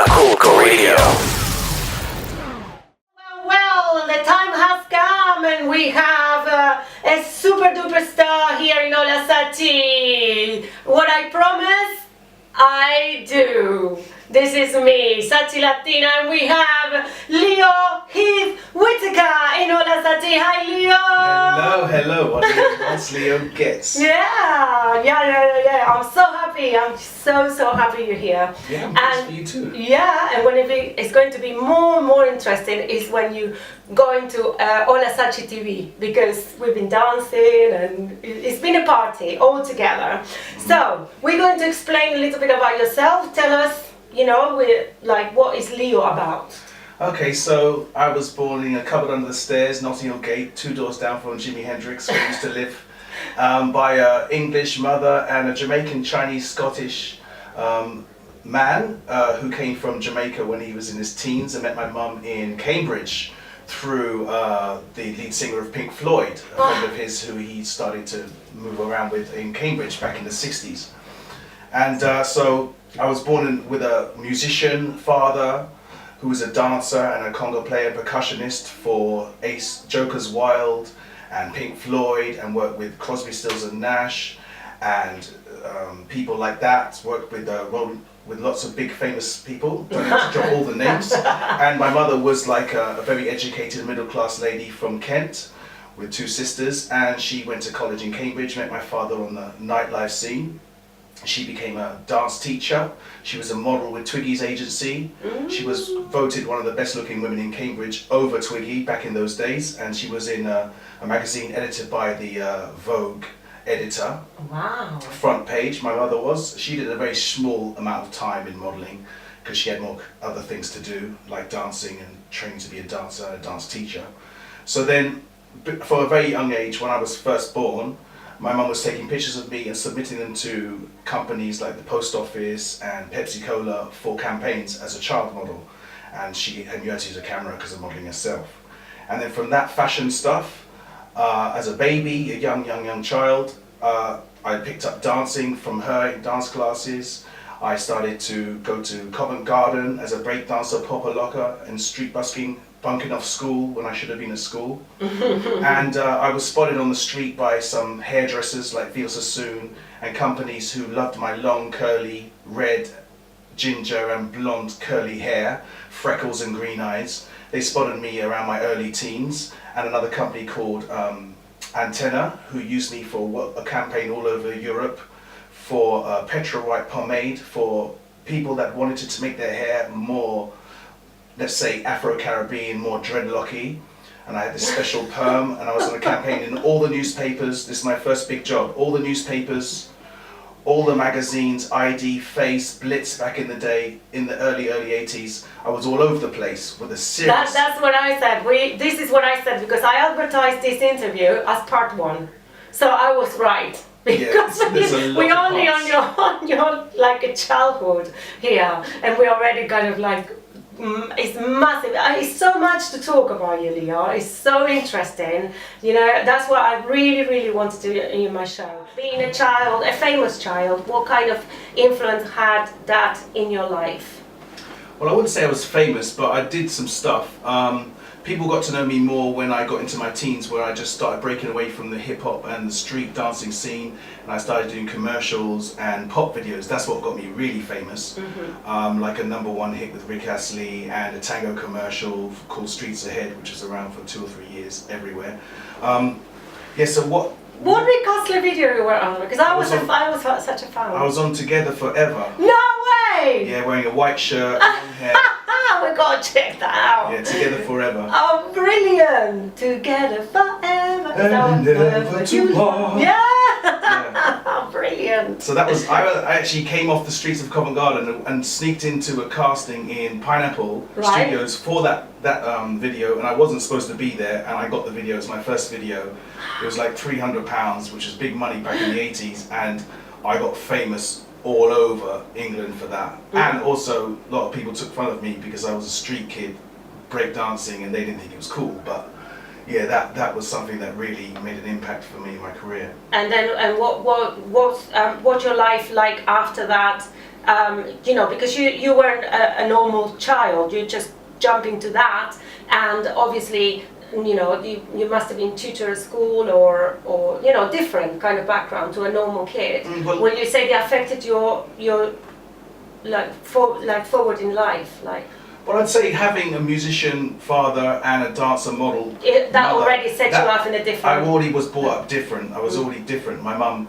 ACULCO Radio. Well, the time has come and we have a super duper star here in Hola, Sachi. What I promise, I do. This is me, Sachi Latina, and we have Heath Whittaker in Hola, Sachi. Hi, Leo. Hello. What's Leo gets? Yeah. I'm so happy. I'm so happy you're here. Yeah, I'm pleased for you too. Yeah, and it's going to be more interesting is when you go into Hola Sachi TV, because we've been dancing and it's been a party all together. So we're going to explain a little bit about yourself. Tell us, what is Leo about? Okay, so I was born in a cupboard under the stairs, Notting Hill Gate, 2 doors down from Jimi Hendrix, where I used to live, by an English mother and a Jamaican, Chinese, Scottish man who came from Jamaica when he was in his teens. I met my mum in Cambridge through the lead singer of Pink Floyd, a friend of his who he started to move around with in Cambridge back in the 60s. And so I was born with a musician father who was a dancer and a conga player, percussionist for Ace, Joker's Wild and Pink Floyd, and worked with Crosby, Stills and Nash and people like that. Worked with lots of big famous people. Don't have to drop all the names. And my mother was like a very educated middle class lady from Kent with 2 sisters, and she went to college in Cambridge. Met my father on the nightlife scene. She became a dance teacher. She was a model with Twiggy's agency. She was voted one of the best looking women in Cambridge over Twiggy back in those days, and she was in a magazine edited by the Vogue editor. Wow. Front page, my mother was. She did a very small amount of time in modelling because she had more other things to do, like dancing and training to be a dancer and a dance teacher. So then, for a very young age, when I was first born, my mum was taking pictures of me and submitting them to companies like the Post Office and Pepsi Cola for campaigns as a child model. And she knew how to use a camera because of modelling herself. And then from that fashion stuff, as a baby, a young child, I picked up dancing from her in dance classes. I started to go to Covent Garden as a break dancer, popper locker, and street busking, bunking off school when I should have been at school. And I was spotted on the street by some hairdressers like Veal Sassoon and companies who loved my long, curly, red, ginger and blonde curly hair, freckles and green eyes. They spotted me around my early teens, and another company called Antenna, who used me for a campaign all over Europe for petrol white pomade for people that wanted to make their hair more, let's say, Afro-Caribbean, more dreadlocky. And I had this special perm, and I was on a campaign in all the newspapers. This is my first big job. All the newspapers, all the magazines, ID, Face, Blitz back in the day, in the early 80s. I was all over the place with a serious... That's what I said. This is what I said, because I advertised this interview as part 1. So I was right. Because we're only on your like a childhood here, and we're already kind of like, it's massive. It's so much to talk about you, Leo. It's so interesting. That's what I really want to do in my show. Being a child, a famous child, what kind of influence had that in your life? Well, I wouldn't say I was famous, but I did some stuff. People got to know me more when I got into my teens, where I just started breaking away from the hip hop and the street dancing scene, and I started doing commercials and pop videos. That's what got me really famous. Like a #1 hit with Rick Astley and a tango commercial called Streets Ahead, which was around for 2 or 3 years everywhere. So what Rick Astley video you were on? Because I was such a fan. I was on Together Forever. No way! Yeah, wearing a white shirt, long hair. We gotta check that out. Yeah, Together Forever. Oh, brilliant! Together forever. And never to part. Yeah. Brilliant. So that was, I actually came off the streets of Covent Garden and sneaked into a casting in Pineapple Studios for that video, and I wasn't supposed to be there, and I got the video. It was my first video. It was like £300, which was big money back in the 80s, and I got famous all over England for that. And also a lot of people took fun of me because I was a street kid breakdancing, and they didn't think it was cool, but yeah, that was something that really made an impact for me in my career. And then, what's your life like after that? you know, because you weren't a normal child, you just jump into that, and obviously, you know, you must have been tutor at school or you know, different kind of background to a normal kid. Will you say they affected your forward in life, like? Well, I'd say having a musician father and a dancer model. That mother, already set you up in a different. I already was brought up different. I was already different. My mum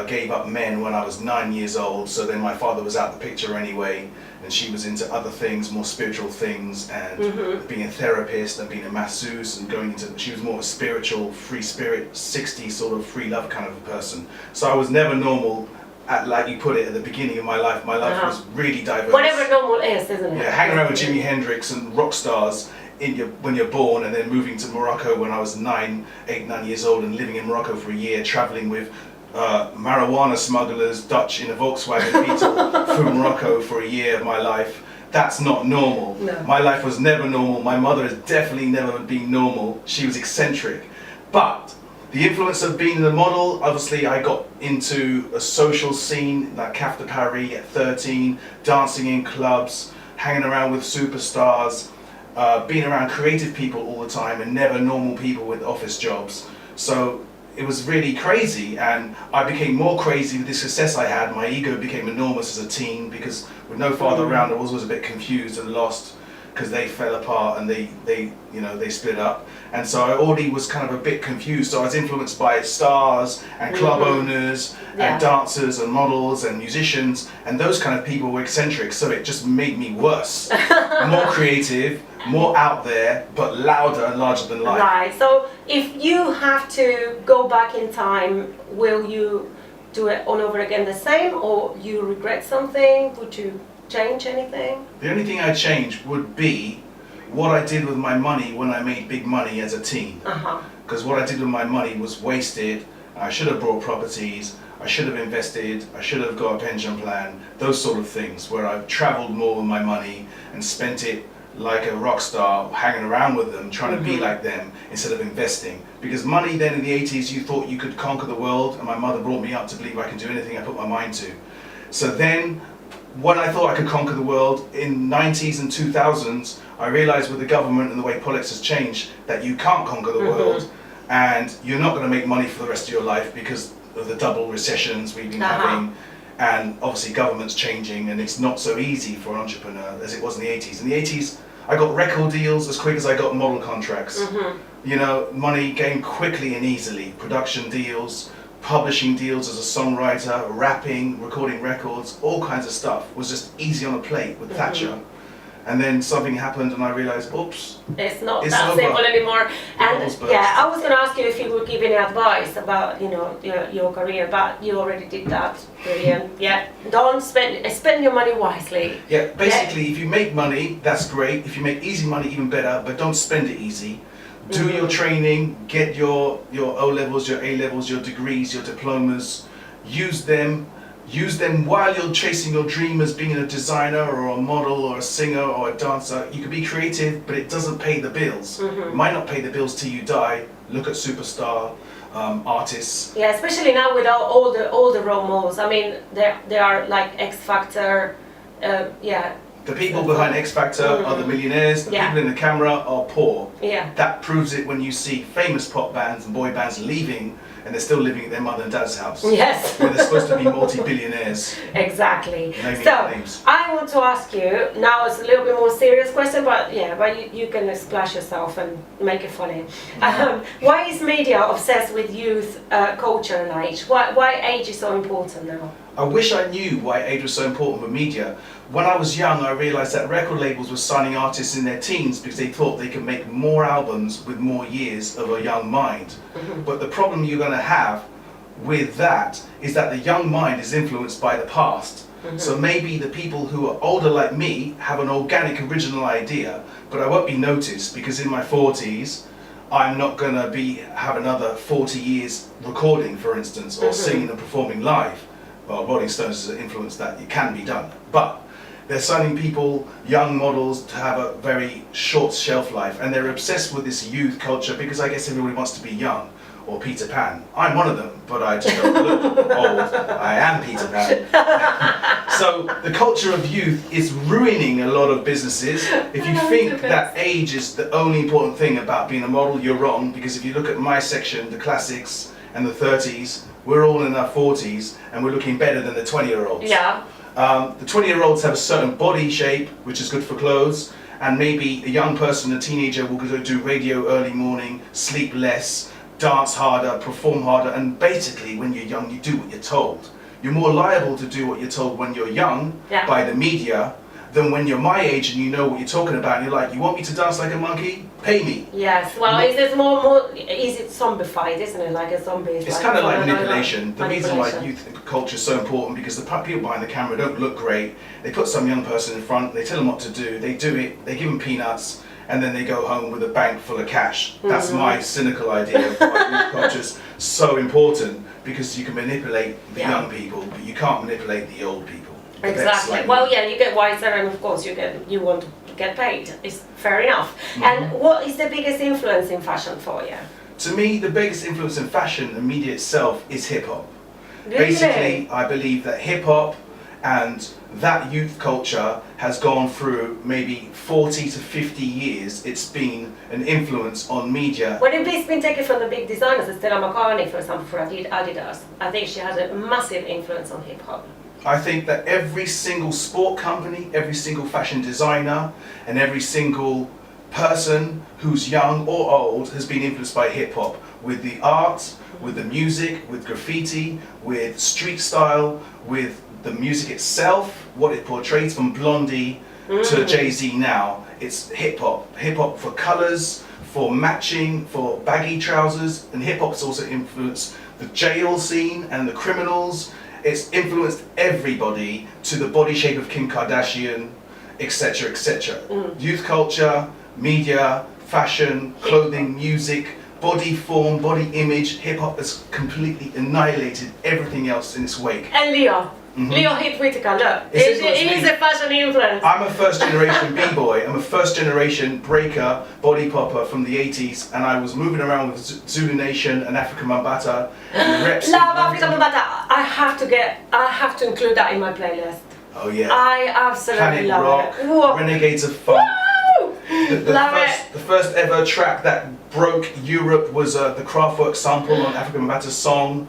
gave up men when I was 9 years old, so then my father was out the picture anyway, and she was into other things, more spiritual things, and being a therapist and being a masseuse and going into. She was more a spiritual, free spirit, 60s sort of free love kind of a person. So I was never normal. Like you put it, at the beginning of my life was really diverse. Whatever normal is, isn't it? Yeah, hanging around with Jimi Hendrix and rock stars when you're born, and then moving to Morocco when I was 9 years old, and living in Morocco for a year, traveling with marijuana smugglers, Dutch in a Volkswagen Beetle through Morocco for a year of my life. That's not normal. No. My life was never normal. My mother has definitely never been normal. She was eccentric. But the influence of being the model, obviously I got into a social scene like Café de Paris at 13, dancing in clubs, hanging around with superstars, being around creative people all the time and never normal people with office jobs. So it was really crazy, and I became more crazy with the success I had. My ego became enormous as a teen because with no father around I was always a bit confused and lost, because they fell apart and they split up, and so I already was kind of a bit confused. So I was influenced by stars and club owners and dancers and models and musicians, and those kind of people were eccentric, so it just made me worse. More creative, more out there, but louder and larger than life. Right, so if you have to go back in time, will you do it all over again the same, or you regret something? Would you change anything? The only thing I'd change would be what I did with my money when I made big money as a teen. Because what I did with my money was wasted. I should have bought properties, I should have invested, I should have got a pension plan, those sort of things, where I've traveled more with my money and spent it like a rock star, hanging around with them, trying to be like them instead of investing. Because money then in the 80s, you thought you could conquer the world, and my mother brought me up to believe I can do anything I put my mind to. So then, when I thought I could conquer the world, in 90s and 2000s, I realized with the government and the way politics has changed that you can't conquer the world, and you're not going to make money for the rest of your life because of the double recessions we've been having, and obviously government's changing, and it's not so easy for an entrepreneur as it was in the 80s. In the 80s, I got record deals as quick as I got model contracts. You know, money came quickly and easily. Production deals, publishing deals as a songwriter, rapping, recording records, all kinds of stuff was just easy on a plate with Thatcher. And then something happened and I realized, oops, it's not that simple anymore. And yeah, I was going to ask you if you would give any advice about, you know, your career, but you already did that. Brilliant. Yeah, don't spend your money wisely. Yeah, basically, if you make money, that's great. If you make easy money, even better, but don't spend it easy. Do your training, get your O levels, your A levels, your degrees, your diplomas. Use them while you're chasing your dream as being a designer or a model or a singer or a dancer. You can be creative, but it doesn't pay the bills. It might not pay the bills till you die. Look at superstar artists. Yeah, especially now with all the role models. I mean, they are like X Factor. The people behind X Factor are the millionaires, the people in the camera are poor. That proves it when you see famous pop bands and boy bands leaving and they're still living at their mother and dad's house. Yes. Where they're supposed to be multi-billionaires. Exactly. So, I want to ask you, now it's a little bit more serious question, but you can splash yourself and make it funny. Why is media obsessed with youth culture and age? Why age is so important now? I wish I knew why age was so important for media. When I was young, I realized that record labels were signing artists in their teens because they thought they could make more albums with more years of a young mind. But the problem you're going to have with that is that the young mind is influenced by the past. So maybe the people who are older like me have an organic, original idea, but I won't be noticed because in my 40s, I'm not going to have another 40 years recording, for instance, or singing and performing live. Well, Rolling Stones has an influence that it can be done, but they're signing people, young models, to have a very short shelf life, and they're obsessed with this youth culture because I guess everybody wants to be young. or Peter Pan. I'm one of them, but I just don't look old. I am Peter Pan. So the culture of youth is ruining a lot of businesses. If you think that age is the only important thing about being a model, you're wrong, because if you look at my section, the classics and the 30s, we're all in our 40s and we're looking better than the 20-year-olds. Yeah. The 20-year-olds have a certain body shape, which is good for clothes, and maybe a young person, a teenager, will go do radio early morning, sleep less, dance harder, perform harder, and basically when you're young, you do what you're told. You're more liable to do what you're told when you're young by the media than when you're my age and you know what you're talking about and you're like, you want me to dance like a monkey? Pay me. Yes, well, is it zombified, isn't it? Like a zombie. It's kind of like manipulation. The reason why youth culture is so important because the people behind the camera don't look great. They put some young person in front, they tell them what to do, they do it, they give them peanuts, and then they go home with a bank full of cash. That's my cynical idea of why youth culture is so important, because you can manipulate the young people, but you can't manipulate the old people. Exactly. Well, yeah, you get wiser, and of course you want to get paid. It's fair enough. And what is the biggest influence in fashion for you? To me, the biggest influence in fashion and media itself is hip hop. Really? Basically, I believe that hip hop and that youth culture has gone through maybe 40 to 50 years. It's been an influence on media. Well, it's been taken from the big designers, Stella McCartney, for example, for Adidas. I think she has a massive influence on hip hop. I think that every single sport company, every single fashion designer, and every single person who's young or old has been influenced by hip hop, with the art, with the music, with graffiti, with street style, with the music itself, what it portrays, from Blondie to Jay-Z now. It's hip hop. Hip hop for colors, for matching, for baggy trousers, and hip hop's also influenced the jail scene and the criminals. It's influenced everybody to the body shape of Kim Kardashian, etc., etc. Youth culture, media, fashion, clothing, music, body form, body image. Hip hop has completely annihilated everything else in its wake. And Leo. Leo Heath Whittaker, look. It is a fashion influence. I'm a first generation b-boy. I'm a first generation breaker, body popper from the 80s, and I was moving around with Zulu Nation and African Mambata and reps. Love African Mambata. I have to include that in my playlist. Oh yeah. I absolutely Panic love Rock, it. Whoa. Renegades of Funk. Love The first ever track that broke Europe was the Kraftwerk sample on African Mambata's song.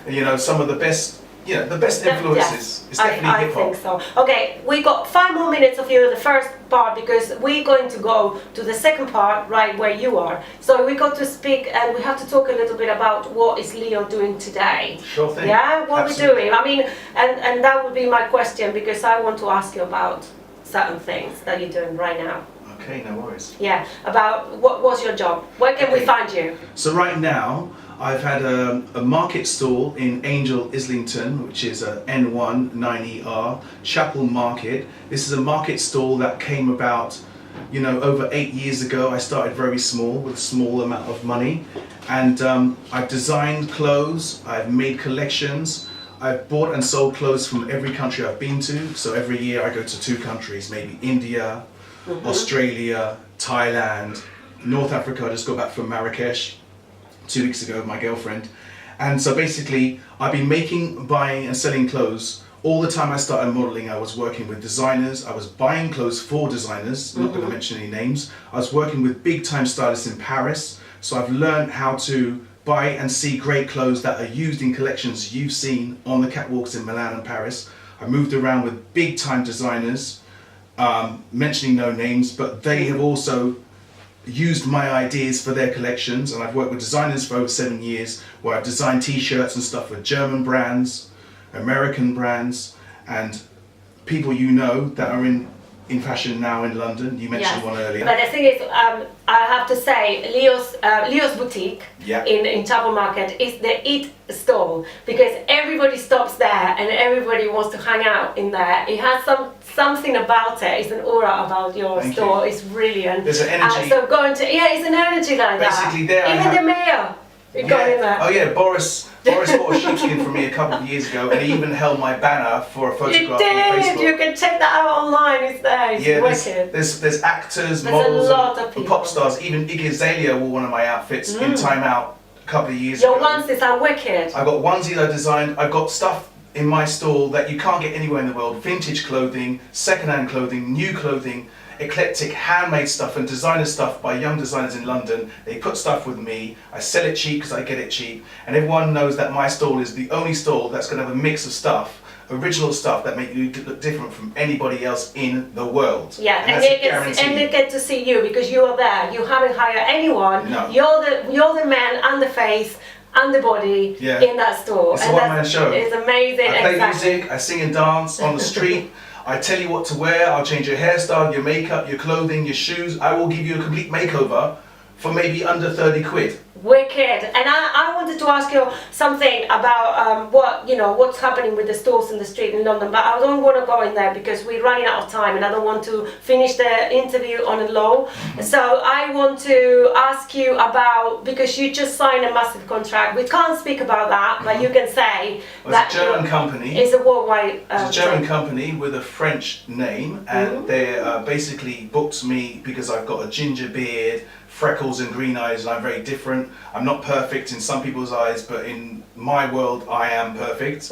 You know, some of the best. The best influences is definitely hip hop. I think so. Okay, we got 5 more minutes of you, the first part, because we're going to go to the second part right where you are. So we got to speak and we have to talk a little bit about what is Leo doing today. Sure thing. Yeah, what Absolutely. we're doing. I mean, and that would be my question, because I want to ask you about certain things that you're doing right now. Okay, no worries. Yeah, about what was your job? Where can we find you? So right now, I've had a market stall in Angel, Islington, which is a N1 9ER, Chapel Market. This is a market stall that came about, over 8 years ago. I started very small, with a small amount of money. And I've designed clothes, I've made collections, I've bought and sold clothes from every country I've been to. So every year I go to 2 countries, maybe India, Australia, Thailand, North Africa. I just got back from Marrakesh 2 weeks ago with my girlfriend. And so basically I've been making, buying and selling clothes. All the time I started modeling, I was working with designers. I was buying clothes for designers, not going to mention any names. I was working with big time stylists in Paris. So I've learned how to buy and see great clothes that are used in collections you've seen on the catwalks in Milan and Paris. I moved around with big time designers, mentioning no names, but they have also used my ideas for their collections, and I've worked with designers for over 7 years, where I've designed t-shirts and stuff for German brands, American brands, and people that are in fashion now in London. You mentioned one earlier. But the thing is, I have to say, Leo's boutique in Chapel Market is the it stall, because everybody stops there and everybody wants to hang out in there. It has something about it. It's an aura about your store. It's brilliant. There's an energy. So it's an energy like Basically that. Even the mayor. Got in there. Oh yeah, Boris bought a sheepskin from me a couple of years ago, and he even held my banner for a photograph on Facebook. You can check that out online. It's there. It's wicked. There's actors, there's models, a lot of and pop stars. Even Iggy Azalea wore one of my outfits in Time Out a couple of years Your ago. onesies are wicked. I've got onesies I designed. I've got stuff in my store that you can't get anywhere in the world. Vintage clothing, second-hand clothing, new clothing, eclectic handmade stuff and designer stuff by young designers in London. They put stuff with me. I sell it cheap because I get it cheap. And everyone knows that my stall is the only stall that's going to have a mix of stuff, original stuff that make you look different from anybody else in the world. Yeah, and they get to see you because you are there. You haven't hired anyone. No. You're the man and the face and the body in that store. It's a one-man show. It's amazing. I play music, I sing and dance on the street. I tell you what to wear. I'll change your hairstyle, your makeup, your clothing, your shoes. I will give you a complete makeover for maybe under 30 quid. Wicked. And I wanted to ask you something about what's happening with the stores in the street in London, but I don't want to go in there because we're running out of time and I don't want to finish the interview on a low. So I want to ask you about, because you just signed a massive contract. We can't speak about that, but you can say that it's a German company. It's a worldwide it's a German company with a French name, and they basically booked me because I've got a ginger beard, freckles and green eyes, and I'm very different. I'm not perfect in some people's eyes, but in my world I am perfect.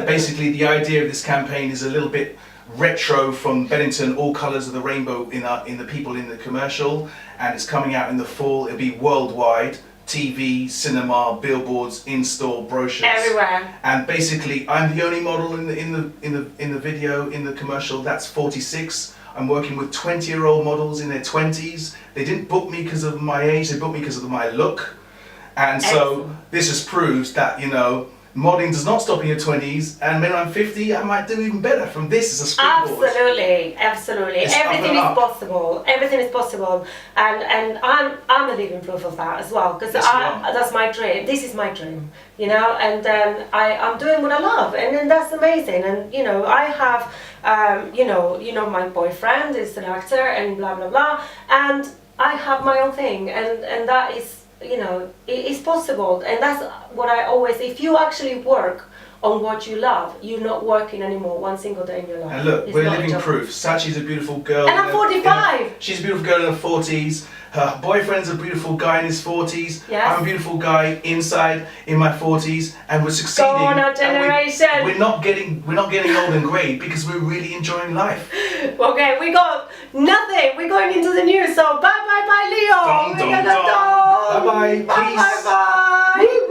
Basically the idea of this campaign is a little bit retro from Bennington, all colours of the rainbow in the people in the commercial, and it's coming out in the fall. It'll be worldwide, TV, cinema, billboards, in-store brochures, everywhere. And basically I'm the only model in the video, in the commercial that's 46. I'm working with 20-year-old models in their 20s. They didn't book me because of my age, they booked me because of my look. And so this just proves that, modeling does not stop in your 20s, and when I'm 50, I might do even better from this as a springboard. Absolutely. It's Everything is possible. Everything is possible. And I'm a living proof of that as well, because that's my dream. This is my dream, and I'm doing what I love, and then that's amazing. And, I have, my boyfriend is an actor and blah, blah, blah, and I have my own thing, and that is, it is possible. And that's what I always, if you actually work on what you love, you're not working anymore one single day in your life. And look, we're living proof. Sachi's a beautiful girl. And I'm 45. She's a beautiful girl in her 40s. Her boyfriend's a beautiful guy in his 40s. Yes. I'm a beautiful guy inside in my 40s, and we're succeeding. Go on, our generation. We're not getting old and grey because we're really enjoying life. Okay, we got nothing. We're going into the news. So bye, Leo. Bye bye. Peace. Bye.